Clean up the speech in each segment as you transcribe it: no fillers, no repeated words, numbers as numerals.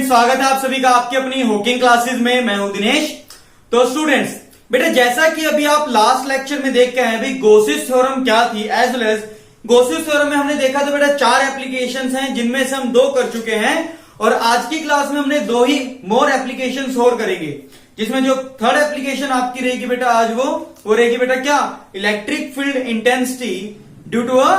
स्वागत है आप सभी का आपकी अपनी हॉकिंग क्लासेस में। मैं हूं दिनेश। तो स्टूडेंट्स, बेटा जैसा कि अभी आप लास्ट लेक्चर में देख के आए भाई गॉसिस थ्योरम क्या थी, एज वेल एज गॉसिस थ्योरम में हमने देखा था बेटा 4 एप्लीकेशंस हैं जिनमें से हम 2 कर चुके हैं और आज की क्लास में हमने 2 ही मोर एप्लीकेशंस और करेंगे, जिसमें जो थर्ड एप्लीकेशन आपकी रहेगी बेटा आज वो रहेगी बेटा क्या, electric field intensity due to a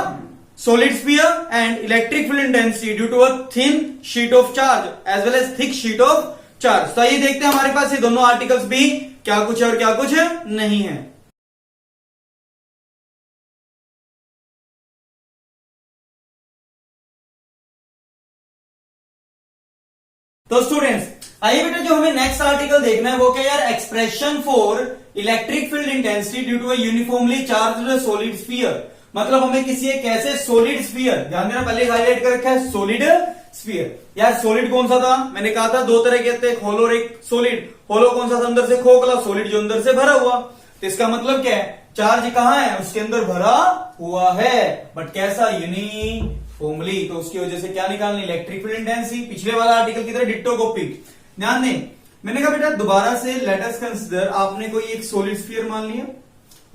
solid sphere and electric field intensity due to a thin sheet of charge as well as thick sheet of charge। तो ये देखते हैं हमारे पास ये दोनों आर्टिकल्स भी क्या कुछ है और क्या कुछ नहीं है। तो स्टूडेंट्स आइए बेटा जो हमें नेक्स्ट आर्टिकल देखना है वो क्या यार, expression for electric field intensity due to a uniformly charged solid sphere. मतलब हमें किसी एक ऐसे सॉलिड स्फीयर, ध्यान देना पहले हाईलाइट कर रखा है सॉलिड स्फीयर। यार सॉलिड कौन सा था, मैंने कहा था 2 तरह के थे, एक होलो और एक सॉलिड। होलो कौन सा था, अंदर से खोखला, सॉलिड जो अंदर से भरा हुआ। तो इसका मतलब क्या है, चार्ज कहां है, उसके अंदर भरा हुआ है, बट कैसा, यूनिफॉर्मली। तो उसकी वजह से क्या निकालनी, इलेक्ट्रिक फील्ड इंटेंसिटी। पिछले वाला आर्टिकल की तरह डिट्टो कॉपी। ध्यान दें, मैंने कहा बेटा दोबारा से लेट अस कंसीडर, आपने कोई एक सॉलिड स्फीयर मान लिया।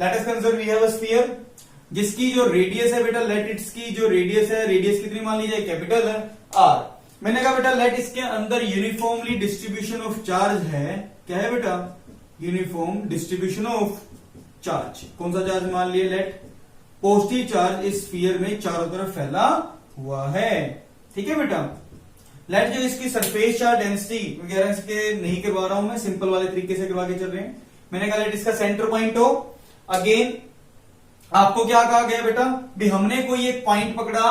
Let us consider we have a sphere जिसकी जो रेडियस है बेटा, लेट इट्स की जो रेडियस है, रेडियस कितनी मान लीजिए, कैपिटल है आर। मैंने कहा बेटा लेट इसके अंदर यूनिफॉर्मली डिस्ट्रीब्यूशन ऑफ चार्ज है, क्या है बेटा, यूनिफॉर्म डिस्ट्रीब्यूशन ऑफ चार्ज। कौन सा चार्ज मान लिए, लेट पॉजिटिव चार्ज इस स्फीयर में चारों तरफ फैला हुआ है। ठीक है बेटा, लेट जो इसकी सरफेस चार्ज डेंसिटी वगैरह इसके नहीं करवा रहा हूं मैं, सिंपल वाले तरीके से करवा के चल रहे हैं। मैंने कहा लेट इसका सेंटर पॉइंट हो। अगेन आपको क्या कहा गया बेटा, भी हमने कोई एक पॉइंट पकड़ा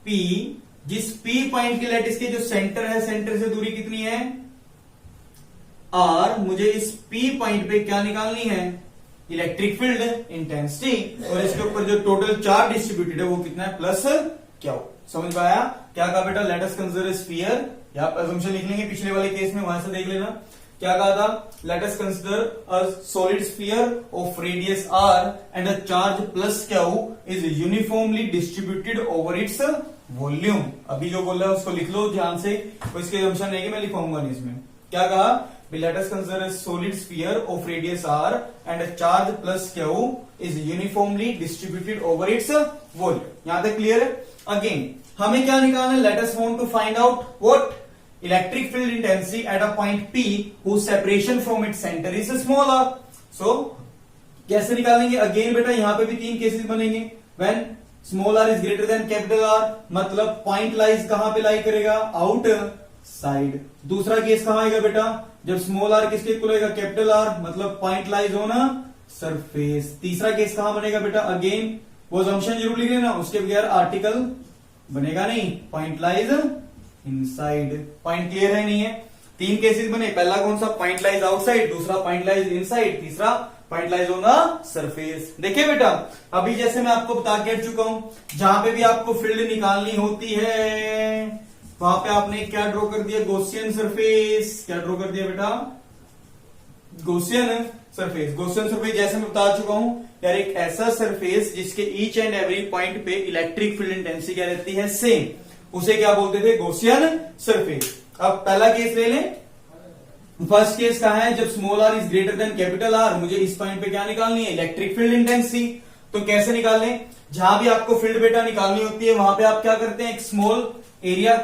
P, जिस P पॉइंट के लेट इसके जो सेंटर है, सेंटर से दूरी कितनी है R। मुझे इस P पॉइंट पे क्या निकालनी है, इलेक्ट्रिक फील्ड इंटेंसिटी, और इसके ऊपर जो टोटल चार्ज डिस्ट्रीब्यूटेड है वो कितना है, प्लस क्या हो। समझ पाया क्या कहा बेटा, लेट अस कंसीडर स्फीयर, या आप असम्पशन लिख लेंगे पिछले वाले केस में, वहां से देख लेना क्या कहा था। Late us consider a solid sphere of radius r and the charge plus क्या हो is uniformly distributed over its volume. अभी जो बोल रहा है उसको लिख लो ध्यान से, तो इसके असम्पशन नहीं कि मैं लिखूंगा नहीं इसमें। क्या कहा, let us consider a solid sphere of radius r and the charge plus क्या हो is uniformly distributed over its volume. यहां तक क्लियर है। अगेन हमें क्या निकालना है, let us want to find out what electric field intensity at a point P whose separation from its center is smaller। So कैसे निकालेंगे, अगेन बेटा यहां पे भी 3 केसेस बनेंगे। when small r is greater than capital R, मतलब point lies कहां पे लाई करेगा, आउट साइड। दूसरा केस कहां आएगा बेटा, जब स्मॉल r किसके इक्वल होगा, कैपिटल R, मतलब पॉइंट लाइज होना सरफेस। तीसरा केस कहां बनेगा बेटा, अगेन वो असम्पशन जरूर लिख लेना, उसके बगैर आर्टिकल बनेगा नहीं, point lies inside. Point clear है नहीं है, 3 केसेस बने, पहला कौन सा, पॉइंट लाइज आउटसाइड, दूसरा पॉइंट लाइज इनसाइड, तीसरा point lies on the surface. देखिए बेटा अभी जैसे मैं आपको बता के हट चुका हूं, जहां पे भी आपको फील्ड निकालनी होती है वहां पे आपने क्या ड्रॉ कर दिया, गॉसियन सरफेस। क्या ड्रॉ कर दिया बेटा, गॉसियन सरफेस। गॉसियन सरफेस जैसे मैं बता चुका हूं यार, एक ऐसा सरफेस जिसके ईच एंड एवरी पॉइंट पे इलेक्ट्रिक फील्ड इंटेंसिटी क्या रहती है, सेम, उसे क्या बोलते थे, गॉसियन सरफेस। अब पहला केस ले लें, फर्स्ट केस कहा है, जब small r is greater than capital R, मुझे इस पॉइंट पे क्या निकालनी है, इलेक्ट्रिक फील्ड इंटेंसिटी। तो कैसे निकालने, जहां भी आपको फील्ड बेटा निकालनी होती है वहां पे आप क्या करते हैं, एक स्मॉल एरिया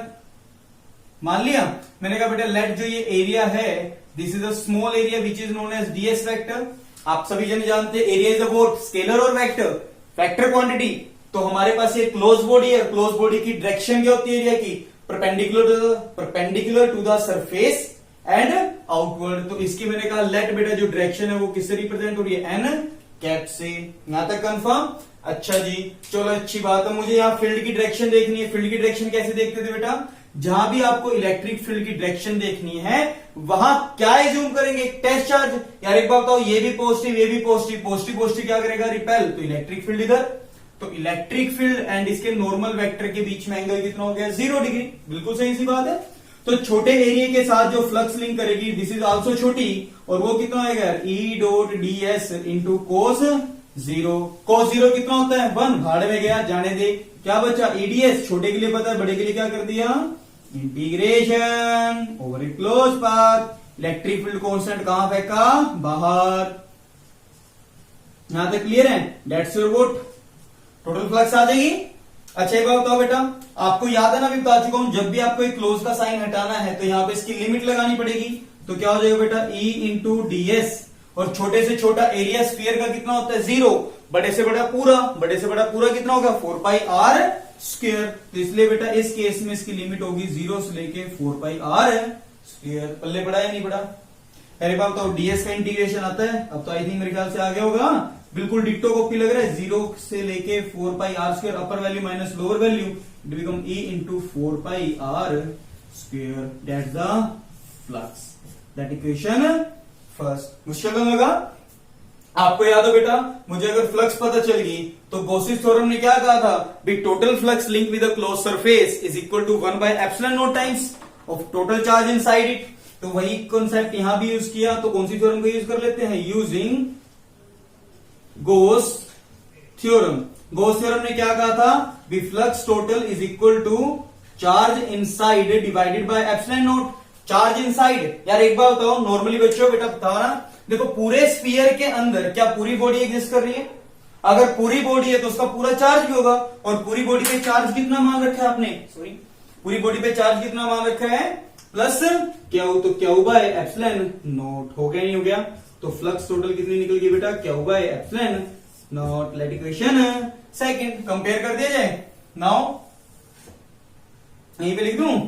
मान लिया। मैंने कहा बेटा लेट जो ये एरिया है, this is a small area which is known as ds vector. आप सभी जन जानते हैं area is a what, scalar और वेक्टर, वेक्टर क्वांटिटी। तो हमारे पास ये क्लोज बॉडी है, क्लोज बॉडी की डायरेक्शन क्या होती है एरिया की, perpendicular to the surface and outward. तो इसकी मैंने कहा लेट बेटा जो डायरेक्शन है वो किससे रिप्रेजेंट हो रही है, एन कैप से। यहां तक कंफर्म, अच्छा जी चलो अच्छी बात है। मुझे यहाँ फील्ड की डायरेक्शन देखनी है, फील्ड की डायरेक्शन कैसे देखते थे बेटा, जहां भी आपको इलेक्ट्रिक फील्ड की डायरेक्शन देखनी है वहां क्या एज्यूम करेंगे, एक टेस्ट चार्ज। यार एक बात बताओ, ये भी पॉजिटिव ये भी पॉजिटिव, पॉजिटिव पॉजिटिव क्या करेगा, रिपेल, तो इलेक्ट्रिक फील्ड इधर। तो इलेक्ट्रिक फील्ड एंड इसके नॉर्मल वेक्टर के बीच में एंगल कितना हो गया, 0 डिग्री। बिल्कुल सही सी बात है। तो छोटे एरिया के साथ जो फ्लक्स लिंक करेगी दिस इज आल्सो छोटी, और वो कितना आएगा, E dot D S into cos 0। कोस 0 कितना होता है, 1, भाड़ में गया, जाने दे। क्या बचा, ईडीएस, छोटे के लिए पता है, बड़े के लिए क्या कर दिया, integration over a close path electric field constant कहां फेंका बाहर। यहां तक क्लियर है? That's your vote. Total flux आ जाएगी। अच्छा एक बात बताओ बेटा, आपको याद है ना, अभी बता चुका हूं, जब भी आपको एक क्लोज का साइन हटाना है तो यहां पे इसकी लिमिट लगानी पड़ेगी। तो क्या हो जाएगा बेटा, E इंटू ds, और छोटे से छोटा एरिया स्फीयर का कितना होता है 0, बड़े से बड़ा पूरा कितना होगा 4 पाई r स्क्वायर। तो इसलिए बेटा इस केस में इसकी लिमिट होगी 0 से लेके 4 पाई r स्क्वायर। पल्ले पड़ा या नहीं पड़ा? पहले बात बताओ, ds का इंटीग्रेशन आता है, अब तो आई थिंक मेरे ख्याल से आ गया होगा, बिल्कुल डिक्टो कॉपी लग रहा है। 0 से लेके 4 पाई r square, upper value minus lower value, it become E into 4 pi r square, that's the flux. That equation first. मुश्किल नहीं लगा? आपको याद हो बेटा, मुझे अगर फ्लक्स पता चल गई तो गॉसिस थ्योरम ने क्या कहा था, बी total flux link with a close surface is equal to 1 by epsilon naught times of total charge inside it. तो वही कॉन्सेप्ट यहां भी यूज किया, तो कौन सी थ्योरम को यूज कर लेते हैं, using Gauss theorem. Gauss theorem ने क्या कहा था, बी flux total is equal to charge inside divided by epsilon naught. Charge inside, यार एक बार बताओ, नॉर्मली बच्चों बेटा बताओ ना, देखो पूरे स्फीयर के अंदर क्या पूरी बॉडी एग्जिस्ट कर रही है? अगर पूरी बॉडी है तो उसका पूरा चार्ज भी होगा, और पूरी बॉडी पे चार्ज कितना मान रखा है आपने, सॉरी पूरी बॉडी पे चार्ज कितना मान रखा है, प्लस क्यू, तो क्यू बाय एप्सिलॉन नॉट। हो गया नहीं हो गया? तो फ्लक्स टोटल कितनी निकल गई बेटा, Q by epsilon not. Let equation second compare कर दिया जाए। नाउ यहीं पे लिख दूं,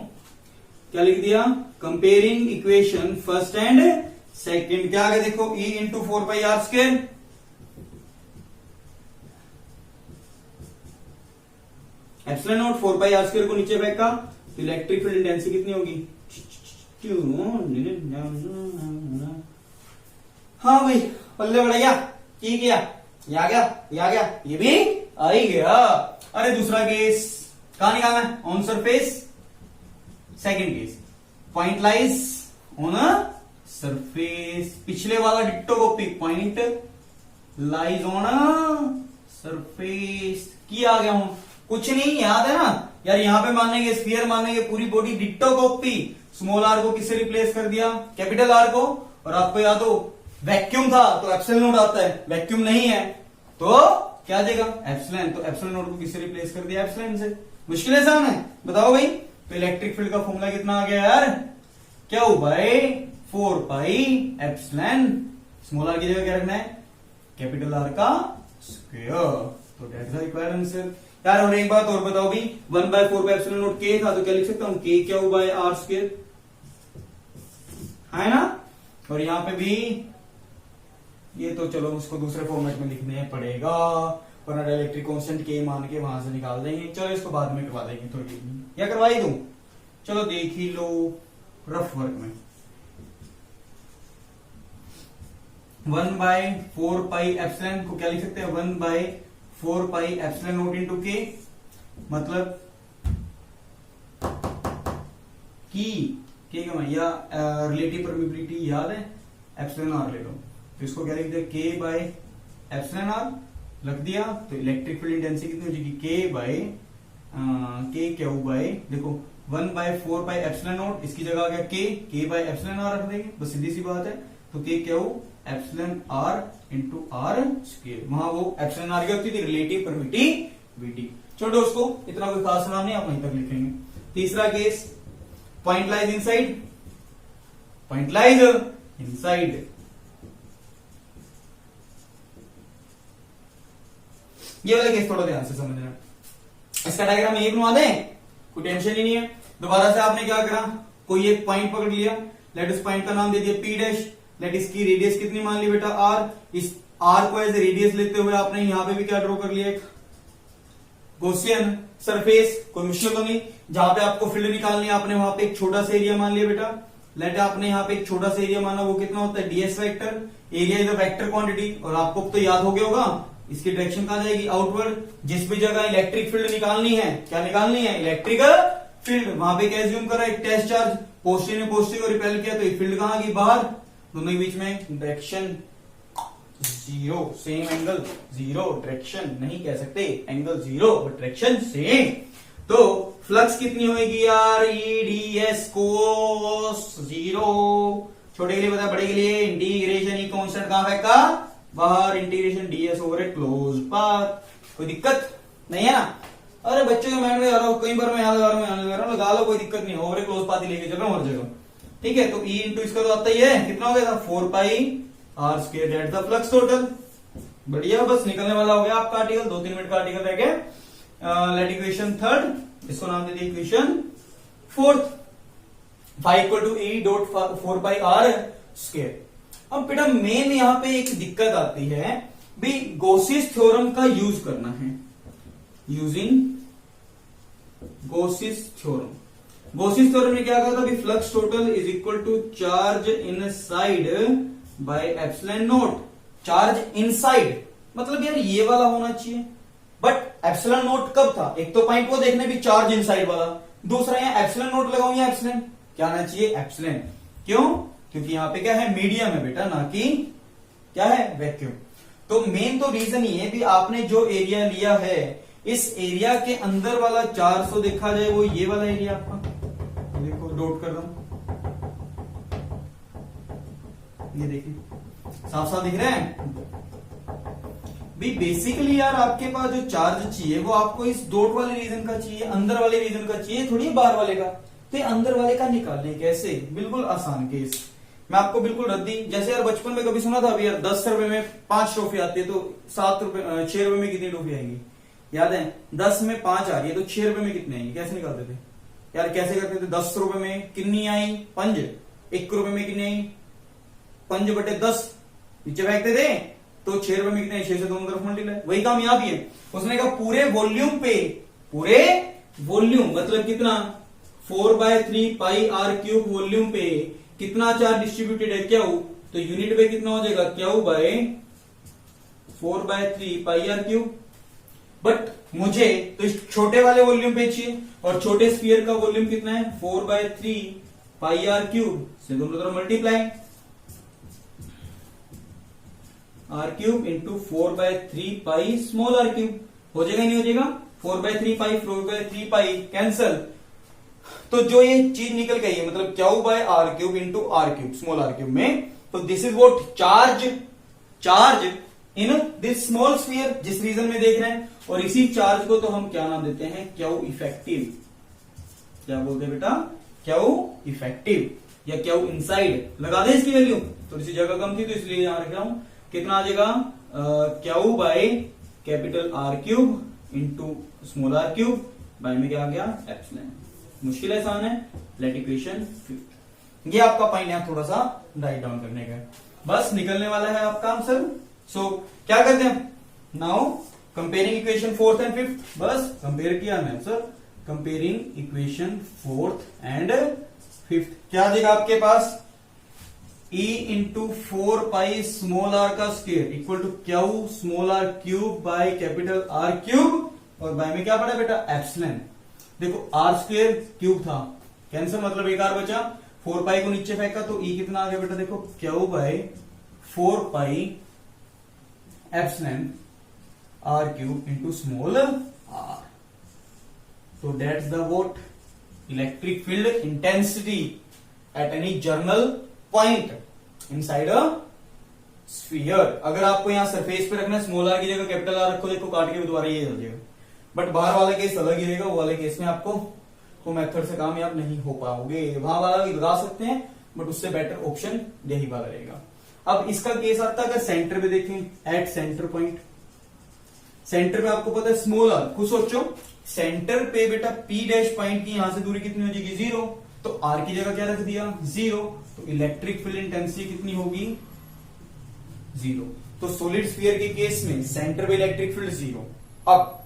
क्या लिख दिया, comparing equation first and second. क्या आगे देखो, E into 4 pi r square, epsilon not 4 pi r square को नीचे फेंका तो इलेक्ट्रिक फील्ड इंटेंसिटी कितनी होगी, हाँ भाई पल्ले बढ़ाया, ये गया, ये आ गया, ये भी आ ही गया। अरे दूसरा केस कहां निकालना है, on surface. Second case, point lies on a surface, पिछले वाला डिक्टो copy, point lies on a surface. की आ गया हूं, कुछ नहीं, याद है ना यार, यहां पे मानेंगे स्फीयर, मानेंगे पूरी बॉडी, डिक्टो कॉपी। स्मॉल आर को किससे रिप्लेस कर दिया, कैपिटल आर को। और आपको याद हो वैक्यूम था तो एप्सिलॉन नॉट आता है, वैक्यूम नहीं है तो क्या आ जाएगा एप्सिलॉन, तो एप्सिलॉन नॉट को किससे रिप्लेस कर दिया, एप्सिलॉन से। मुश्किल है सामने, बताओ भाई। तो इलेक्ट्रिक फील्ड का फॉर्मूला कितना आ गया यार, क्या by 4 pi epsilon, small r की जगह क्या रखना है, कैपिटल आर का स्क्वायर। तो दैट्स द रिक्वायर्ड आंसर। यार और एक बात और बताओ भी, 1 बाय 4 पाई एप्सिलॉन नॉट के था तो क्या लिख सकता हूं, के क्या बाय आर स्क्वायर, है ना। और यहां पे भी ये तो चलो उसको दूसरे फॉर्मेट में लिखने पड़ेगा, वरना इलेक्ट्रिक कांस्टेंट के मान के वहां से निकाल देंगे। चलो इसको बाद में करवा देंगे थोड़ी, या करवा ही दूं, चलो देख ही लो रफ वर्क में। 1 बाय 4 पाई एप्सिलॉन को क्या लिख सकते हैं, 1 by 4 pi epsilon naught into के, मतलब की के या रिलेटिव परमिबिलिटी याद है, एप्सिलॉन आर ले लो, तो इसको क्या लिख दिया, के बाय एप्सिलॉन आर लग दिया। तो इलेक्ट्रिक फील्ड इंटेंसिटी कितनी हो जाएगी, के बाय के क्यू बाय, देखो 1 बाय 4 पाई एप्सिलॉन नॉट, इसकी जगह आ गया के बाय एप्सिलॉन आर रख देंगे, बस सीधी सी बात है। तो k q epsilon R into R square, वहां वो एप्सिलॉन आर क्या होती थी, रिलेटिव परमिटिविटी। छोड़ो उसको, इतना कोई खास नाम नहीं, आप वहीं तक लिखेंगे। तीसरा case, point lies inside, point lies inside, ये वाला केस थोड़ा ध्यान से समझना। इसका डायग्राम यही बनवा दें, कोई टेंशन ही नहीं है। दोबारा से आपने क्या करा, कोई एक पॉइंट पकड़ लिया, लेट उस पॉइंट का नाम दे दिया पी डैश, लेट इसकी रेडियस कितनी मान ली बेटा आर, इस आर को एज रेडियस लेते हुए आपने यहां पे भी क्या ड्रॉ कर लिया, एक गॉसियन सरफेस। कोई मुश्किल तो नहीं, जहां पे आपको फील्ड निकालनी है आपने वहां पे एक छोटा सा एरिया मान लिया बेटा, लेट आपने यहाँ पे एक छोटा सा एरिया माना, वो कितना होता है DS vector, area is a vector quantity. और आपको तो याद हो गया होगा इसकी डायरेक्शन कहां जाएगी, आउटवर्ड। जिस भी जगह इलेक्ट्रिक फील्ड निकालनी है, क्या निकालनी है, इलेक्ट्रिक फील्ड, वहां पे क्या एज्यूम करा, एक टेस्ट चार्ज, पॉजिटिव ने पॉजिटिव को रिपेल किया, तो ये फील्ड कहां गई, बाहर। दोनों के बीच में direction zero, same angle zero, direction नहीं कह सकते, angle zero but direction same. तो फ्लक्स कितनी होगी यार, ई डी एस कोस 0। छोटे के लिए बता, बड़े के लिए इंटीग्रेशन ई कांस्टेंट कहां फेंका, बाहर, integration DS over a close path. कोई दिक्कत नहीं है ना। अरे बच्चों के माइंड में आ रहा हूं, कई बार मैं यहां लगा रहा हूं, लगा लो, कोई दिक्कत नहीं, ओवर ए क्लोज पाथ ही लेके चल रहा हूं हर जगह। ठीक है, तो ई इंटू इसका तो आता ही है, कितना हो गया था 4 pi are square, that's the flux total. बढ़िया, बस निकलने वाला हो गया आपका आर्टिकल, 2-3 मिनट का आर्टिकल रह गया। लेट इक्वेशन थर्ड, इसको नाम दे दिया equation fourth, phi equal to E dot 4 pi are square. अब बेटा मेन यहां पे एक दिक्कत आती है भी, गॉसिस थ्योरम का यूज करना है, using Gauss's theorem. Gauss's theorem ने क्या कहा था, भी flux total is equal to charge inside by epsilon naught. Charge inside मतलब यार ये वाला होना चाहिए, बट एप्सिलॉन नॉट कब था, एक तो पॉइंट को देखने भी चार्ज इनसाइड वाला, दूसरा यहां एप्सिलॉन नॉट लगाऊं या एप्सिलॉन, क्या आना चाहिए एप्सिलॉन। क्यों, क्योंकि यहां पे क्या है, मीडियम है बेटा, ना कि क्या है, वैक्यूम। तो मेन तो रीजन ये है भी आपने जो एरिया लिया है, इस एरिया के अंदर वाला 400 देखा जाए वो ये वाला एरिया आपका, देखो डॉट कर रहा हूं, ये देखिए साफ साफ दिख रहा है भी। बेसिकली यार आपके पास जो चार्ज चाहिए वो आपको इस डॉट वाले रीजन का चाहिए, अंदर वाले रीजन का चाहिए, थोड़ी बाहर वाले का। तो अंदर वाले का निकालने कैसे, बिल्कुल आसान केस, मैं आपको बिल्कुल रद्दी, जैसे यार बचपन में कभी सुना था अभी यार 10 रुपए में 5 ट्रॉफी आती है, तो 6 रुपए में कितनी ट्रॉफी आएगी, याद है, 10 में 5 आ रही है तो 6 रुपए में कितने आएंगे, कैसे निकालते थे यार, कैसे करते थे, 10 रुपए में कितनी आई 5, 1 रुपए में कितनी आई 5/10, नीचे फेंकते थे, तो 6 रुपए में कितने, 6 से दोनों तरफ मल्टीप्लाई। वही काम यहां भी है, उसने कहा पूरे वॉल्यूम पे, पूरे वॉल्यूम मतलब कितना 4/3 पाई आर क्यूब वॉल्यूम पे कितना चार्ज डिस्ट्रीब्यूटेड है क्यू, तो यूनिट पे कितना हो जाएगा q by 4/3 pi R cube. But मुझे तो इस छोटे वाले वॉल्यूम पे चाहिए, और छोटे स्फीयर का वॉल्यूम कितना है 4/3 पाई आर क्यूब से दोनों तरफ multiply, R cube into 4/3 pi small r cube, हो जाएगा नहीं हो जाएगा, 4/3 पाई 4/3 पाई कैंसल, तो जो ये चीज निकल गई है मतलब q by R cube into R cube small r cube में, तो this is what charge in this small sphere, जिस रीजन में देख रहे हैं, और इसी चार्ज को तो हम क्या नाम देते हैं, क्यू इफेक्टिव। क्या बोलते हैं बेटा, क्यू इफेक्टिव या क्यू इनसाइड। लगा दें इसकी वैल्यू, तो इसी जगह कम थी तो इसलिए यहां रख रहा हूं, कितना आ जाएगा q by capital are cube into small r cube, by में क्या आ गया एप्सिलॉन। मुश्किल है, आसान है, लेट इक्वेशन फिफ्थ। ये आपका पॉइंट यहां थोड़ा सा राइट डाउन करने का, बस निकलने वाला है आपका आंसर। सो क्या करते हैं now, comparing equation fourth and fifth, बस कंपेयर किया हमने answer, comparing equation fourth and fifth. क्या आ जाएगा आपके पास, E into 4 pi small r का square equal to q small r cube by capital are cube, और बाय में क्या पड़ा बेटा एप्सिलॉन। देखो आर स्क्वायर क्यूब था, कैंसिल मतलब एक आर बचा, 4 पाई को नीचे फेंका तो E कितना आ गया बेटा, देखो q by 4 pi epsilon R cube into small r. So that's the what electric field intensity at any journal point inside a sphere। अगर आपको यहाँ सरफेस पे रखना है स्मॉल आर की जगह कैपिटल आर रखो, देखो काट के भी दोबारा ये हो जाएगा, बट बाहर वाला केस अलग ही रहेगा, वो वाले केस में आपको वो मेथड से कामयाब नहीं हो पाओगे। वहां वाला भी लगा सकते हैं बट उससे बेटर ऑप्शन यही वाला रहेगा। अब इसका केस आता है अगर सेंटर पे देखें, एट सेंटर पॉइंट, सेंटर पे आपको पता है स्मॉल आर, खुद सोचो सेंटर पे बेटा पी डैश पॉइंट की यहां से दूरी कितनी हो जाएगी 0, तो आर की जगह क्या रख दिया 0, तो इलेक्ट्रिक फील्ड इंटेंसिटी कितनी होगी 0। तो सॉलिड स्फीयर के केस में सेंटर पे इलेक्ट्रिक फील्ड 0। अब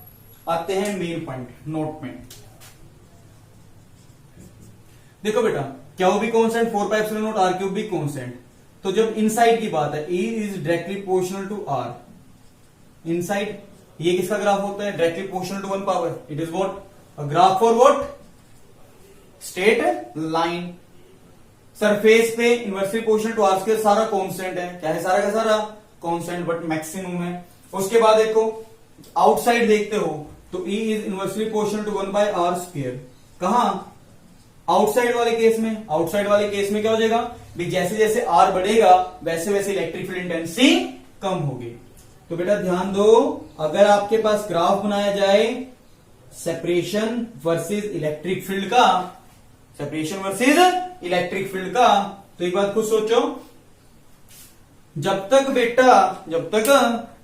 आते हैं मेन पॉइंट नोट में, देखो बेटा क्या भी constant 4 pi epsilon naught r cube भी कांस्टेंट, तो जब इनसाइड की बात है E is directly proportional to R, inside ये किसका ग्राफ होता है directly proportional to 1 power, it is what a graph for what straight line. Surface पे inversely proportional to R square सारा कांस्टेंट है, क्या है सारा का सारा कांस्टेंट बट मैक्सिमम है। उसके बाद देखो आउटसाइड देखते हो तो E is inversely proportional to 1 by R square. कहां? आउटसाइड वाले केस में। आउटसाइड वाले केस में क्या हो जाएगा भी, जैसे जैसे आर बढ़ेगा वैसे वैसे इलेक्ट्रिक फील्ड इंटेंसिटी कम होगी। तो बेटा ध्यान दो, अगर आपके पास ग्राफ बनाया जाए सेपरेशन वर्सेस इलेक्ट्रिक फील्ड का, सेपरेशन वर्सेस इलेक्ट्रिक फील्ड का, तो एक बात खुद सोचो, जब तक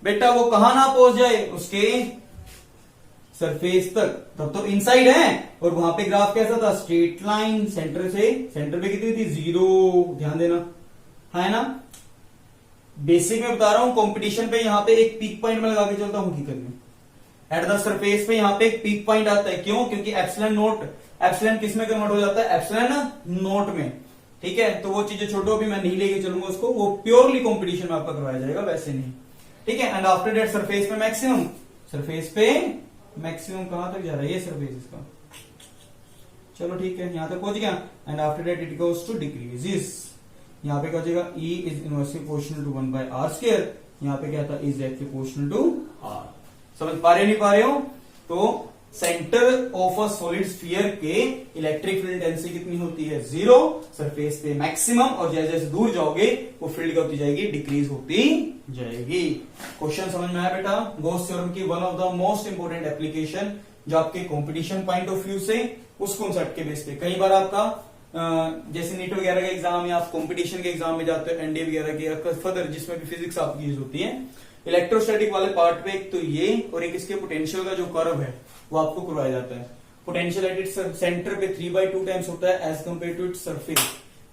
बेटा वो कहां ना पहुंच जाए उसके सरफेस तक, तब तो इनसाइड है। और वहां पे ग्राफ कैसा था? स्ट्रेट लाइन, सेंटर पे कितनी थी? 0। ध्यान देना, है ना। बेसिक में बता रहा हूं, कंपटीशन पे यहां पे एक पीक पॉइंट में लगा के चलता हूं हकीकत में। एट द सरफेस पे यहां पे एक पीक पॉइंट आता है। क्यों? क्योंकि एप्सिलॉन नोट, एप्सिलॉन किस में कन्वर्ट हो जाता है? एप्सिलॉन नोट में। ठीक है, तो वो चीजें छोड़ो, अभी मैं नहीं लेके चलूंगा उसको, वो प्योरली कंपटीशन में आपका करवाया जाएगा, वैसे नहीं। ठीक है, एंड आफ्टर दैट सरफेस पे मैक्सिमम, सरफेस पे मैक्सिमम कहां तक जा रहा है? ये सरफेस इसका, चलो ठीक है, यहां तक पहुंच गया। And after that it goes to decreases. यहां पे क्या हो जाएगा? E is inversely proportional to 1 by R square. यहां पे क्या था? Is directly proportional to R. समझ पा रहे नहीं पा रहे हो? तो centre of a solid sphere के इलेक्ट्रिक फील्ड इंटेंसिटी कितनी होती है? 0। सरफेस पे मैक्सिमम, और जैसे जैसे दूर जाओगे वो फील्ड क्या होती जाएगी? डिक्रीज होती जाएगी। क्वेश्चन समझ में आया बेटा? गॉस थ्योरम की one of the most important application, जो आपके कंपटीशन पॉइंट ऑफ व्यू से उस कॉन्सेप्ट के बेस पे, कई बार आपका जैसे नीट वगैरह के एग्जाम या आप कंपटीशन के एग्जाम में जाते हो, एनडीए वगैरह के फर्दर, जिसमें भी फिजिक्स आपकी यूज होती है, इलेक्ट्रोस्टैटिक वाले पार्ट पे एक तो ये और एक इसके पोटेंशियल का जो कर्व है वो आपको करवाया जाता है। पोटेंशियल एट इट्स सेंटर पे 3/2 टाइम्स होता है as compare to its surface.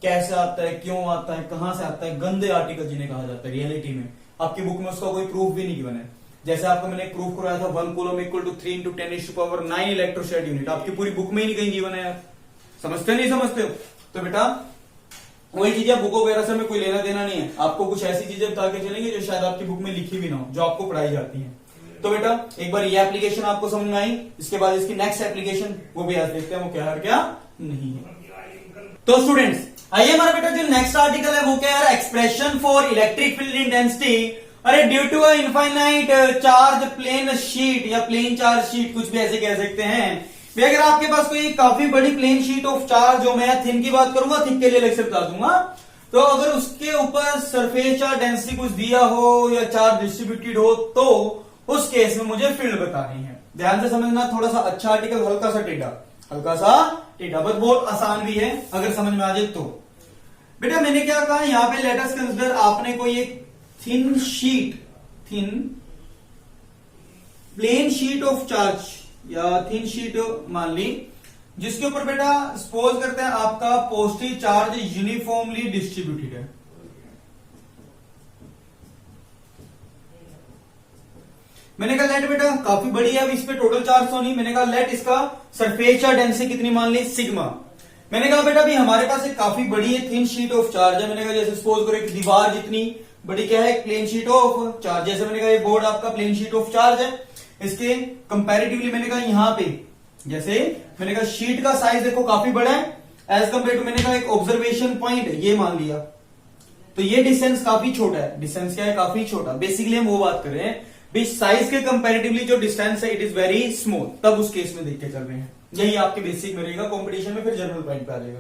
कैसे आता है, क्यों आता है, कहां से आता है? गंदे आर्टिकल जिन्हें कहा जाता है रियलिटी में। आपकी बुक में उसका कोई प्रूफ भी नहीं गिवन है। जैसे आपको मैंने प्रूफ करवाया था 1 कूलम इक्वल टू 3 × 10⁹ इलेक्ट्रोस्टैट यूनिट, आपकी पूरी बुक में ही नहीं कहीं गिवन है यार। समझते नहीं समझते हो? तो बेटा वही चीजें बुक वगैरह से में कोई लेना देना नहीं है। आपको कुछ ऐसी चीजें बता के चलेंगे जो शायद आपकी बुक में लिखी भी ना हो, जो आपको पढ़ाई जाती है। तो बेटा एक बार ये एप्लीकेशन आपको समझ में आई, इसके बाद इसकी नेक्स्ट एप्लीकेशन वो भी आज देखते हैं वो क्या है क्या नहीं है। तो स्टूडेंट्स आइए, हमारा बेटा जो नेक्स्ट आर्टिकल है वो क्या है? Expression for electric field intensity. अरे due to a infinite charge plane sheet या प्लेन चार्ज शीट, कुछ भी ऐसे कह सकते हैं। अगर आपके पास कोई काफी बड़ी प्लेन शीट ऑफ चार्ज, जो मैं थिन की बात करूंगा, थिक के लिए अलग से बता दूंगा, तो अगर उसके ऊपर सरफेस चार्ज डेंसिटी कुछ दिया हो या चार्ज डिस्ट्रीब्यूटेड हो, तो उस केस में मुझे फील्ड बतानी है। ध्यान से समझना, थोड़ा सा अच्छा आर्टिकल, हल्का सा टेढ़ा, बट बहुत आसान भी है अगर समझ में आ जाए तो। बेटा मैंने क्या कहा यहां पे, लेट अस कंसीडर, आपने कोई एक thin plane sheet of charge या थिन शीट मान ली, जिसके ऊपर बेटा सपोज करते हैं आपका पॉजिटिव चार्ज यूनिफॉर्मली डिस्ट्रीब्यूटेड है। मैंने कहा लेट बेटा काफी बड़ी है, अब इस पे टोटल चार्ज तो नहीं, मैंने कहा लेट इसका सरफेस चार्ज डेंसिटी कितनी मान ली? सिग्मा। मैंने कहा बेटा भी हमारे पास एक काफी बड़ी है थिन शीट ऑफ चार्ज है। मैंने कहा जैसे सपोज करो एक दीवार जितनी बड़ी क्या है? Plane sheet of charge. जैसे मैंने कहा ये बोर्ड आपका प्लेन शीट ऑफ चार्ज है, इसके कंपैरेटिवली मैंने कहा यहां पे, जैसे मैंने कहा शीट का साइज देखो काफी बड़ा है एज कंपेयर टू, मैंने कहा एक ऑब्जर्वेशन पॉइंट ये मान लिया, तो ये डिस्टेंस काफी छोटा है। डिस्टेंस क्या है? काफी छोटा। बेसिकली हम वो बात कर रहे हैं भी साइज के कंपैरेटिवली जो डिस्टेंस है इट इज वेरी स्मॉल, तब उस केस में देख के चल रहे हैं। यही आपके बेसिक में रहेगा, कॉम्पिटिशन में फिर जनरल पॉइंट पे आ जाएगा।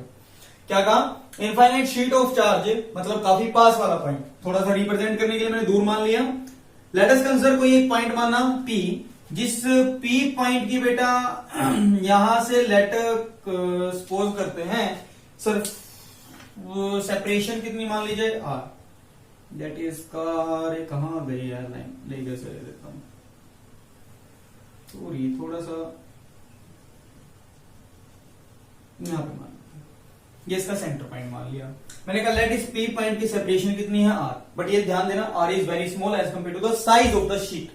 क्या कहा? इनफाइनाइट शीट ऑफ चार्ज, मतलब काफी पास वाला पॉइंट, थोड़ा सा रिप्रेजेंट करने के लिए मैंने दूर मान लिया। लेट अस कंसीडर कोई एक पॉइंट माना P, जिस P पॉइंट की बेटा यहां से लेट सपोज करते हैं सर सेपरेशन कितनी मान लीजिए R, दैट इज कहां गई यार लाइन, लेकर से देता हूं, सॉरी थोड़ा सा यहां पे मान, ये इसका सेंटर पॉइंट मान लिया। मैंने कहा लेट इस P पॉइंट की सेपरेशन कितनी है R, बट ये ध्यान देना R is very small as compare to the size of the sheet,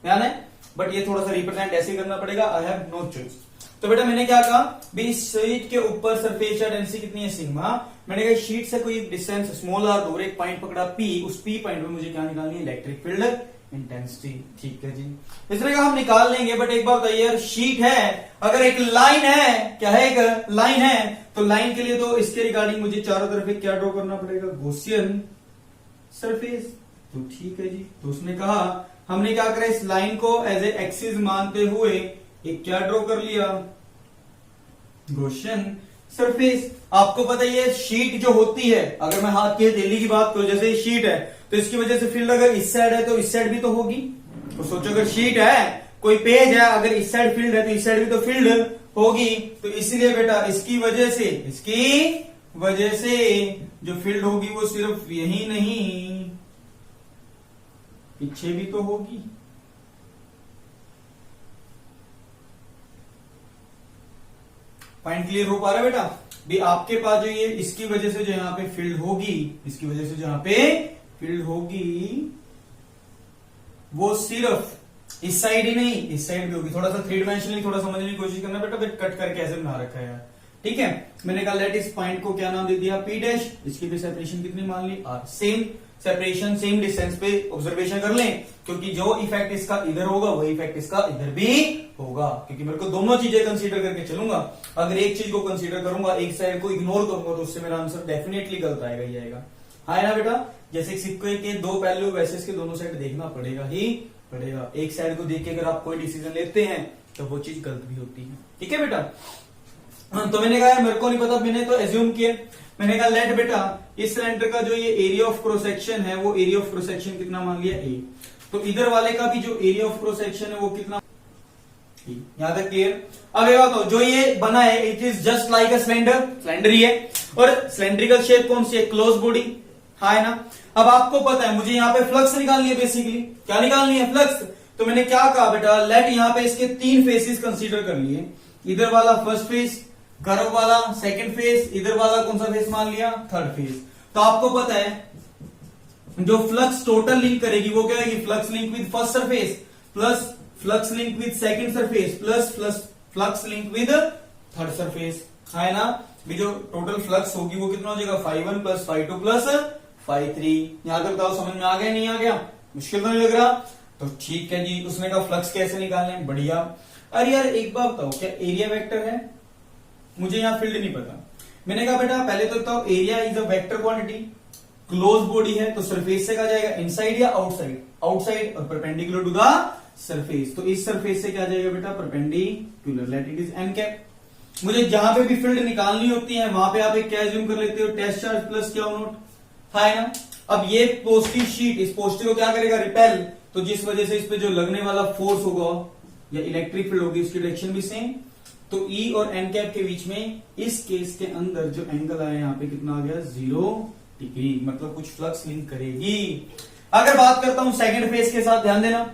ध्यान है, बट ये थोड़ा सा रिप्रेजेंट ऐसे करना पड़ेगा, आई हैव नो चॉइस। तो बेटा मैंने क्या कहा भी शीट के ऊपर सरफेस चार्ज डेंसिटी कितनी है? सिग्मा। मैंने कहा शीट से कोई डिस्टेंस स्मॉल r दूर एक पॉइंट पकड़ा P, उस P पॉइंट पे मुझे क्या निकालनी है? Electric field intensity. ठीक है जी, इस तरह का हम निकाल लेंगे। बट एक बात बताइए यार, शीट है, अगर एक लाइन है, क्या है? एक लाइन है, तो लाइन के लिए तो इसके रिगार्डिंग मुझे चारों तरफ क्या ड्रॉ करना पड़ेगा? Gaussian surface. तो ठीक है जी, तो उसने कहा हमने क्या करा, इस लाइन को एज ए एक्सिस मानते हुए एक क्या ड्रॉ कर लिया, गॉसियन सरफेस। आपको पता है ये शीट जो होती है, अगर मैं हाथ की हथेली की बात करूं, जैसे शीट है तो इसकी वजह से फील्ड अगर इस साइड है तो इस साइड भी तो होगी। तो सोचो अगर शीट है, कोई पेज है, अगर इस साइड फील्ड है तो इस साइड भी तो फील्ड होगी। तो इसलिए बेटा इसकी वजह से जो फील्ड होगी वो सिर्फ यही नहीं, पीछे भी तो होगी। पॉइंट क्लियर हो पा रहा है बेटा? भी आपके पास जो ये इसकी वजह से जो यहाँ पे फील्ड होगी, इसकी वजह से जो यहाँ पे फील्ड होगी वो सिर्फ इस साइड ही नहीं, इस साइड भी होगी। थोड़ा सा थ्री डायमेंशनली थोड़ा समझने की कोशिश करना बेटा, कट करके ऐसे बना रखा है यार, ठीक है। मैंने कहा लेट इस पॉइंट को क्या नाम दे दिया, पी डैश। इसकी भी सेपरेशन कितनी मान ली, r. Same separation same distance पे ऑब्जर्वेशन कर लें, क्योंकि जो इफेक्ट इसका इधर होगा वही इफेक्ट इसका इधर भी होगा, क्योंकि मेरे को दोनों चीजें कंसीडर करके चलूंगा। अगर एक चीज को कंसीडर करूंगा, एक साइड को इग्नोर करूंगा, तो उससे मेरा आंसर डेफिनेटली गलत आएगा ही आएगा। हाँ ना बेटा, जैसे सिक्के के दो पहलू वैसे इसके दोनों साइड देखना पड़ेगा ही पड़ेगा। एक साइड को देख के अगर आप कोई डिसीजन लेते हैं तो वो चीज गलत भी होती है, ठीक है बेटा। तो मैंने कहा मेरे को नहीं पता, मैंने तो एज्यूम किया, मैंने कहा लेट बेटा इस सिलेंडर का जो ये एरिया ऑफ क्रॉस सेक्शन है वो एरिया ऑफ क्रॉस सेक्शन कितना मान लिया, ए। तो इधर वाले का भी जो एरिया ऑफ क्रॉस सेक्शन है वो कितना, यहां तक क्लियर। अब ये बताओ जो ये बना है it is just like a cylinder, cylinder ही है, और सिलेंड्रिकल शेप कौन सी है, क्लोज बॉडी, हाँ है ना। अब आपको पता है मुझे यहाँ पे फ्लक्स निकालनी है, बेसिकली क्या निकालनी है, फ्लक्स। तो मैंने क्या कहा बेटा, लेट यहाँ पे इसके तीन फेसेस कंसीडर कर लिए, इधर वाला फर्स्ट फेस, कर्व वाला सेकंड फेस, इधर वाला कौन सा फेस मान लिया, थर्ड फेस। तो आपको पता है जो फ्लक्स टोटल लिंक करेगी वो क्या है, flux link with first surface plus flux link with second surface plus flux link with third surface, है ना। जो टोटल फ्लक्स होगी वो कितना हो जाएगा, φ1 प्लस φ2 प्लस φ3। यहां तक बताओ समझ में आ गया नहीं आ गया, मुश्किल तो नहीं लग रहा? तो ठीक है जी। उसने कहा फ्लक्स कैसे निकालने, बढ़िया। अरे यार एक बात बताओ, क्या एरिया वेक्टर है? मुझे यहाँ फील्ड नहीं पता। मैंने कहा बेटा पहले तो बताओ area is a vector quantity, close body है तो सरफेस से कहा जाएगा इनसाइड या आउटसाइड, आउटसाइड और परपेंडिकुलर टू द सरफेस। तो इस सरफेस से क्या जाएगा बेटा, perpendicular, let it is an cap. मुझे जहां पे भी फील्ड निकालनी होती है वहां पे आप एक क्या एज्यूम कर लेते हो, टेस्ट चार्ज प्लस क्या नोट, है ना। अब ये पॉजिटिव शीट इस पॉजिटिव को क्या करेगा, रिपेल। तो जिस वजह से इस पे जो लगने वाला फोर्स होगा या इलेक्ट्रिक फील्ड होगी उसकी डायरेक्शन भी सेम। तो E और एन कैप के बीच में इस केस के अंदर जो एंगल आया यहाँ पे कितना आ गया, 0 डिग्री, मतलब कुछ फ्लक्स लिंक करेगी। अगर बात करता हूं सेकंड फेस के साथ, ध्यान देना,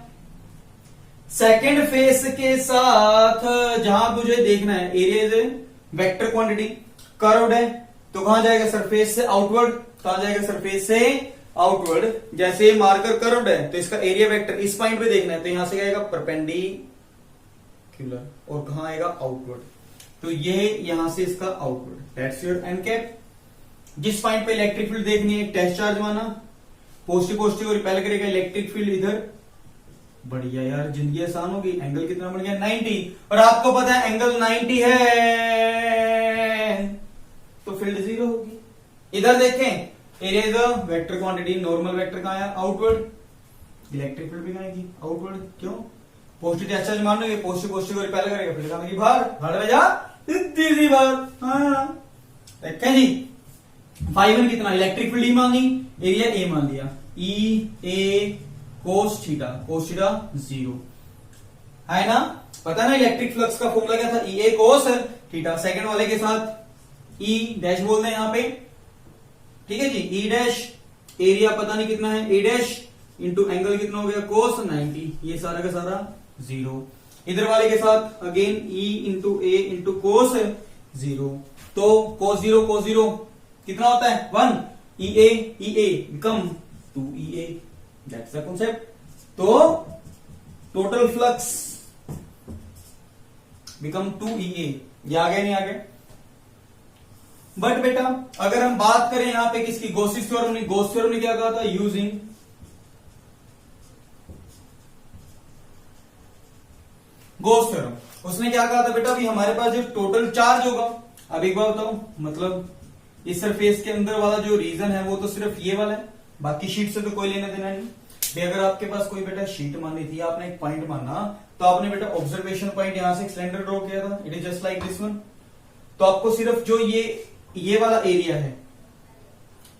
सेकंड फेस के साथ जहां मुझे देखना है area is vector quantity, curved है तो कहां जाएगा, सरफेस से आउटवर्ड, कहां जाएगा, सरफेस से आउटवर्ड। जैसे मार्कर कर्व्ड है तो इसका एरिया वेक्टर इस पॉइंट पे देखना है, तो यहां से आएगा परपेंडिकुलर और कहां आएगा, आउटवर्ड। तो ये यहां से इसका outward, that's your N cap. जिस पॉइंट पे इलेक्ट्रिक फील्ड देखनी है, टेस्ट चार्ज माना, पॉजिटिव पॉजिटिव को रिपेल करेगा, इलेक्ट्रिक फील्ड इधर, बढ़िया यार जिंदगी आसान होगी। एंगल कितना बन गया, 90, और आपको पता है एंगल 90 है तो फील्ड 0 होगी। इधर देखें, area is a vector quantity, normal vector कहां है, आउटवर्ड, इलेक्ट्रिक फील्ड भी कहां आएगी, आउटवर्ड। क्यों, पॉजिटिव चार्ज मान लो, पॉजिटिव पॉजिटिव को रिपेल करेगा, फील्ड कहां आएगी, बाहर में जा, इतनी सी बात। हाँ देखें जी, φ1 कितना, इलेक्ट्रिक फील्ड ई मान ली, एरिया ए मान लिया, ई ए कोस थीटा 0, है ना। पता ना इलेक्ट्रिक फ्लक्स का फॉर्मूला क्या था, ई ए कोस थीटा। सेकंड वाले के साथ ई डैश बोल दें यहां पे, ठीक है जी, ई डैश, एरिया पता नहीं कितना है, ए डैश इंटू एंगल कितना हो गया, कोस 90, ये सारा का सारा 0। इधर वाले के साथ again E into A into cos 0, तो कोस 0 कितना होता है, 1, E A become 2EA, that's the concept. तो टोटल फ्लक्स बिकम 2EA, ये आ गया नहीं आ गया। बट बेटा अगर हम बात करें यहां पे किसकी, गॉसिस थ्योरम ने, गॉस थ्योरम ने क्या कहा था, यूजिंग गॉस थ्योरम, उसने क्या कहा था बेटा, भी हमारे पास जो टोटल चार्ज होगा, अब एक बात बताओ, मतलब इस सरफेस के अंदर वाला जो रीजन है वो तो सिर्फ ये वाला है, बाकी शीट से तो कोई लेना देना नहीं। भी अगर आपके पास कोई बेटा शीट मानी थी, आपने एक पॉइंट माना, तो आपने बेटा ऑब्जर्वेशन पॉइंट यहां से एक सिलेंडर ड्रॉ किया था, it is just like this one. तो आपको सिर्फ जो ये वाला एरिया है,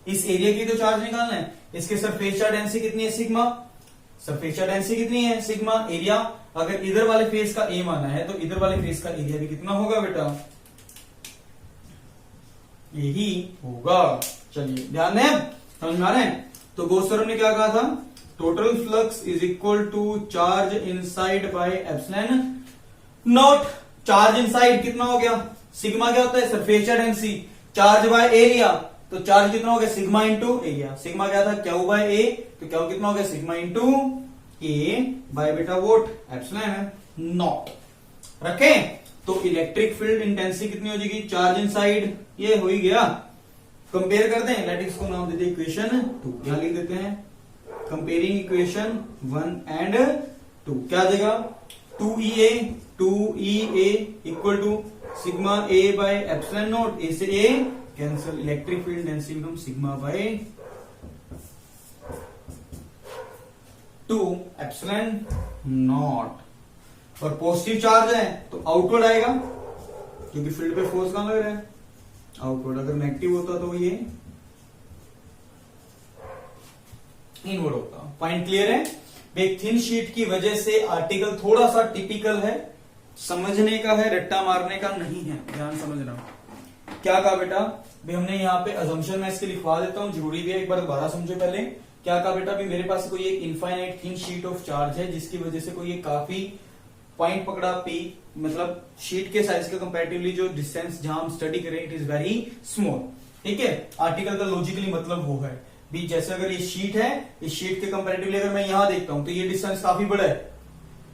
इस एरिया की तो चार्ज निकालना है। इसके सरफेस चार्ज डेंसिटी कितनी है, सिग्मा। सरफेस चार्ज डेंसिटी कितनी है, सिग्मा। एरिया अगर इधर वाले फेस का ए माना है, तो इधर वाले फेस का एरिया भी कितना होगा बेटा, यही होगा। चलिए ध्यान दें, समझ में आ रहे हैं। तो गोस्सर ने क्या कहा था, total flux is equal to charge inside by epsilon naught. Charge inside कितना हो गया, सिग्मा क्या होता है, surface charge density, charge by area, तो चार्ज कितना हो गया, सिग्मा इंटू एरिया। सिग्मा क्या था, क्यू बाय ए, तो क्यू कितना हो गया, सिग्मा इंटू ए बाय बेटा वोट एप्सिलॉन नॉट। रखें तो इलेक्ट्रिक फील्ड इंटेंसिटी कितनी हो जाएगी, चार्ज इनसाइड, ये हो ही गया। कंपेयर कर दें, लेट को नाम देते इक्वेशन 2, यहां लिख देते हैं कंपेयरिंग इक्वेशन 1 एंड 2। क्या आ जाएगा, 2EA equal to sigma A by epsilon naught, A से A cancel, electric field density become sigma by 2 epsilon naught. और पॉजिटिव चार्ज है तो आउटवर्ड आएगा, क्योंकि फील्ड पे फोर्स कहां लग रहा है, आउटवर्ड। अगर नेगेटिव होता तो ये इनवर्ड होता। पॉइंट क्लियर है। एक थिन शीट की वजह से आर्टिकल थोड़ा सा टिपिकल है, समझने का है, रट्टा मारने का नहीं है, ध्यान समझना। क्या कहा बेटा, भी हमने यहाँ पे अजम्पशन मैं इसके लिखवा देता हूं, जरूरी भी है, एक बार दोबारा समझो पहले। क्या कहा बेटा, भी मेरे पास कोई एक infinite thin sheet of charge है, जिसकी वजह से कोई एक काफी पॉइंट पकड़ा पी, मतलब शीट के साइज के कंपैरेटिवली जो डिस्टेंस जहां हम स्टडी करें इट इज वेरी स्मॉल। ठीक है, आर्टिकल का लॉजिकली मतलब वो है भी, जैसे अगर ये शीट है, इस शीट के कंपैरेटिवली अगर मैं यहां देखता हूं तो ये डिस्टेंस काफी बड़ा है,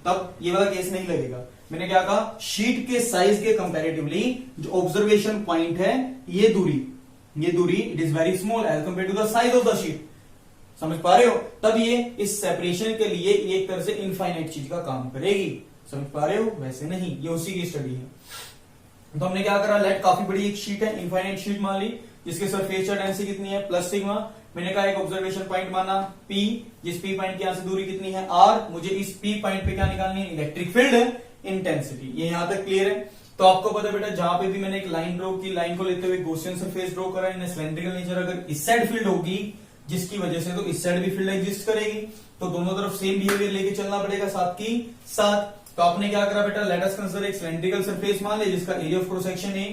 तब ये वाला केस नहीं लगेगा। मैंने क्या कहा, शीट के साइज के कंपैरेटिवली जो ऑब्जर्वेशन पॉइंट है, ये दूरी it is very small as compare to the size of the sheet. समझ पा रहे हो, तब ये इस सेपरेशन के लिए ये एक तरह से इनफाइनाइट चीज का काम करेगी। समझ पा रहे हो, वैसे नहीं, ये उसी की स्टडी है। तो हमने क्या करा, लेट काफी बड़ी एक शीट है, इनफाइनाइट शीट मान ली, जिसके सरफेस चार्ज डेंसिटी कितनी है, प्लस सिग्मा। मैंने कहा एक ऑब्जर्वेशन पॉइंट माना P, जिस P पॉइंट की यहां से दूरी कितनी है R। मुझे इस P पॉइंट पे क्या निकालनी है, इलेक्ट्रिक फील्ड इंटेंसिटी। ये यहां तक क्लियर है। तो आपको पता है बेटा, जहां पे भी मैंने एक लाइन ड्रॉ की, लाइन को लेते हुए गॉसियन सरफेस ड्रॉ करा, इन सिलेंड्रिकल नेचर, अगर इस साइड फील्ड होगी जिसकी वजह से, तो इस साइड भी फील्ड एग्जिस्ट करेगी, तो दोनों तरफ सेम बिहेवियर लेके चलना पड़ेगा साथ की साथ। तो आपने क्या करा बेटा, लेट अस कंसीडर एक सिलेंड्रिकल सरफेस मान ले, जिसका एरिया ऑफ क्रॉस सेक्शन है,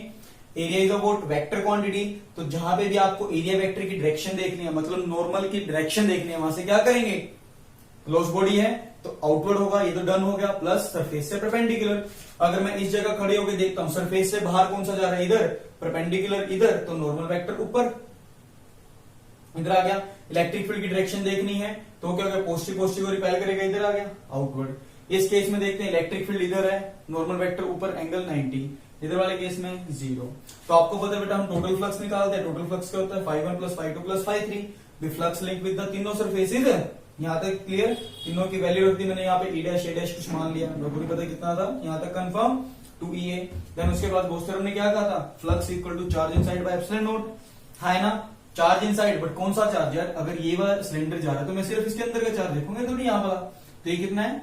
area is about vector quantity. तो जहां पे भी आपको एरिया वेक्टर की डायरेक्शन देखनी है, मतलब नॉर्मल की डायरेक्शन देखनी है, वहां से क्या करेंगे, क्लोज बॉडी है तो आउटवर्ड होगा, ये तो डन हो गया, प्लस सरफेस से परपेंडिकुलर। अगर मैं इस जगह खड़े होकर देखता हूं, सरफेस से बाहर कौन सा जा रहा है, इधर, परपेंडिकुलर इधर, तो नॉर्मल वेक्टर ऊपर, इधर आ गया। इलेक्ट्रिक फील्ड की डायरेक्शन देखनी है तो क्या, पॉजिटिव को रिपेल करेगा, इधर आ गया, आउटवर्ड। इस केस में देखते हैं इलेक्ट्रिक फील्ड इधर है, नॉर्मल वेक्टर ऊपर, एंगल 90, इधर वाले केस में 0। तो आपको पता है बेटा, हम टोटल फ्लक्स निकालते हैं। टोटल फ्लक्स क्या होता है, ∅1 + ∅2 + ∅3, the flux link with the तीनों सरफेसेज। यहां तक क्लियर, तीनों की वैल्यू रख दी मैंने, यहाँ पे E' कुछ मान लिया, नौकरी पता कितना था, यहां तक कंफर्म 2EA। देन उसके बाद गोस्टर ने क्या कहा था, flux equal to charge inside by epsilon naught, है ना, चार्ज इनसाइड, बट कौन सा चार्ज यार, अगर ये वाला सिलेंडर जा रहा है तो मैं सिर्फ इसके अंदर का चार्ज देखूंगा, तो नहीं यहाँ वाला। तो ये कितना है,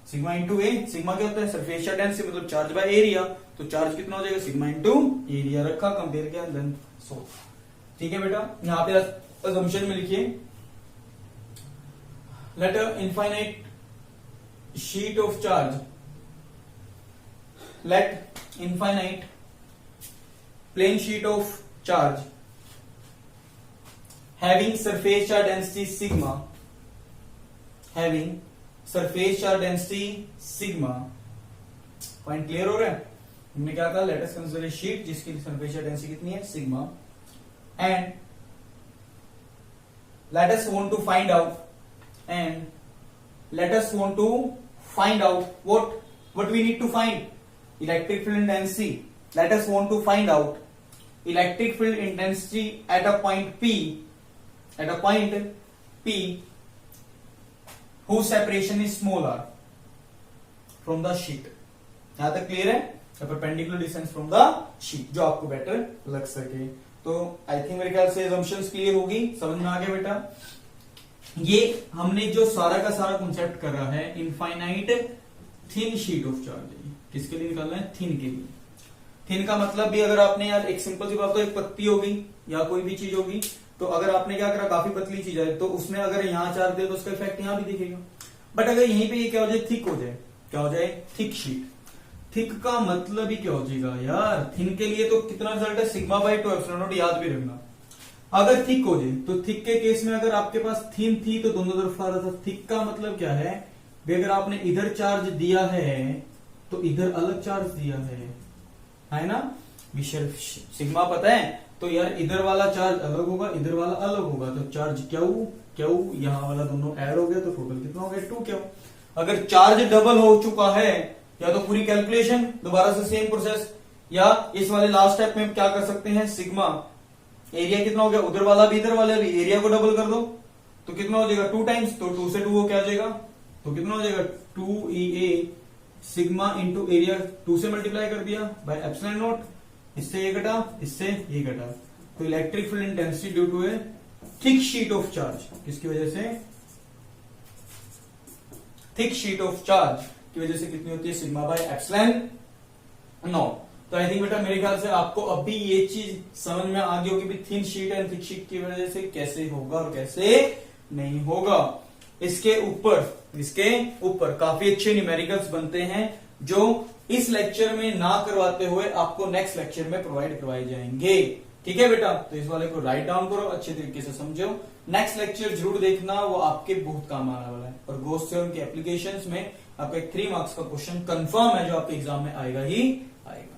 सिग्मा इंटू ए। सिग्मा क्या होता है, सरफेस चार्ज डेंसिटी, मतलब चार्ज बाय एरिया। तो चार्ज कितना हो जाएगा, सिग्मा इंटू एरिया रखा, कंपेयर किया, देन सो। ठीक है बेटा, यहाँ पे असम्पशन में लिखिए, let a infinite sheet of charge, let infinite plane sheet of charge having surface charge density sigma, having surface charge density sigma। Point clear हो रहा है। हमने क्या कहा, let us consider a sheet जिसकी सरफेस चार्ज डेंसिटी कितनी है, sigma, and let us want to find out, what we need to find electric field intensity। let us want to find out electric field intensity at a point P whose separation is smaller from the sheet। यहां तक clear है, perpendicular distance from the sheet, जो आपको better लग सके। तो I think मेरे ख्याल से assumptions क्लियर होगी, समझ में आ गया बेटा। ये हमने जो सारा का सारा कॉन्सेप्ट कर रहा है infinite thin sheet of charge, किसके लिए निकालना है? थिन के लिए। थिन का मतलब भी अगर आपने यार एक सिंपल सी बात, तो एक पत्ती होगी या कोई भी चीज होगी, तो अगर आपने क्या करा, काफी पतली चीज है तो उसने अगर यहाँ चार्ज दिया तो उसका इफेक्ट यहाँ भी दिखेगा। बट अगर यहीं पे ये क्या हो जाए, थिक हो जाए, क्या हो जाए? Thick sheet. थिक का मतलब ही क्या हो जाएगा यार, थिन के लिए तो कितना रिजल्ट है? सिग्मा बाई 2 एप्सिलॉन नॉट, याद भी रखना। अगर थिक हो जाए तो थिक के केस में अगर आपके पास थिन थी तो दोनों तरफ आ रहा था। थिक का मतलब क्या है भी, अगर आपने इधर चार्ज दिया है तो इधर अलग चार्ज दिया है ना? सिग्मा पता है तो यार इधर वाला चार्ज अलग होगा, इधर वाला अलग होगा, तो चार्ज क्यू यहाँ वाला दोनों ऐड हो गया तो टोटल कितना हो गया? 2 क्यू। अगर चार्ज डबल हो चुका है, या तो पूरी कैलकुलेशन दोबारा से सेम प्रोसेस, या इस वाले लास्ट स्टेप में क्या कर सकते हैं, सिग्मा एरिया कितना हो गया, उधर वाला भी इधर वाला भी, एरिया को डबल कर दो तो कितना हो जाएगा? 2 टाइम्स, तो 2 से 2 वो क्या हो जाएगा? तो कितना हो जाएगा? 2EA सिग्मा इंटू एरिया, 2 से मल्टीप्लाई कर दिया बाय एप्सिलॉन नॉट, इससे ये घटा, इससे ये घटा, तो electric field intensity due to a thick sheet of charge, किसकी वजह से? थिक शीट ऑफ चार्ज की वजह से कितनी होती है? Sigma bye epsilon not. तो आई थिंक बेटा मेरे ख्याल से आपको अभी ये चीज समझ में आ गई होगी भी thin sheet and thick sheet की वजह से कैसे होगा और कैसे नहीं होगा। इसके ऊपर काफी अच्छे न्यूमेरिकल्स बनते हैं जो इस लेक्चर में ना करवाते हुए आपको नेक्स्ट लेक्चर में प्रोवाइड करवाए जाएंगे। ठीक है बेटा, तो इस वाले को राइट डाउन करो, अच्छे तरीके से समझो, नेक्स्ट लेक्चर जरूर देखना, वो आपके बहुत काम आने वाला है। और गोस्ट थ्योरम के एप्लीकेशंस में आपका एक 3 मार्क्स का क्वेश्चन कंफर्म है जो आपके एग्जाम में आएगा ही आएगा।